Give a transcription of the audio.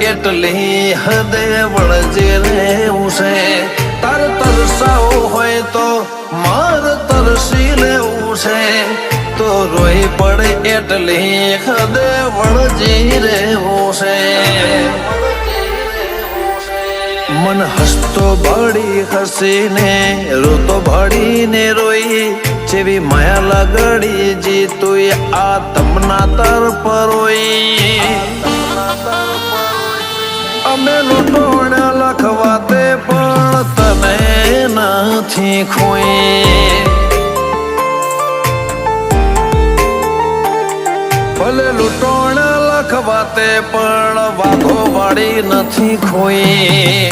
એટલી હદે વળજે રહેવું છે તાર તરસાવો હોય તો માર તરસી લેવું છે તો રોઈ પડે એટલી હદે વળજી રહેવું છે મન હસતો ભાડી હસીને રોતો ભાડીને રોઈ જેવી માયા લગડી જીતું આ તમના તરફ રોઈ અમે લૂંટોણ લખવાતે પણ તને નથી ખોઈ ભલે લૂંટોણ લખવાતે પણ વાઘો વાળી નથી ખોઈ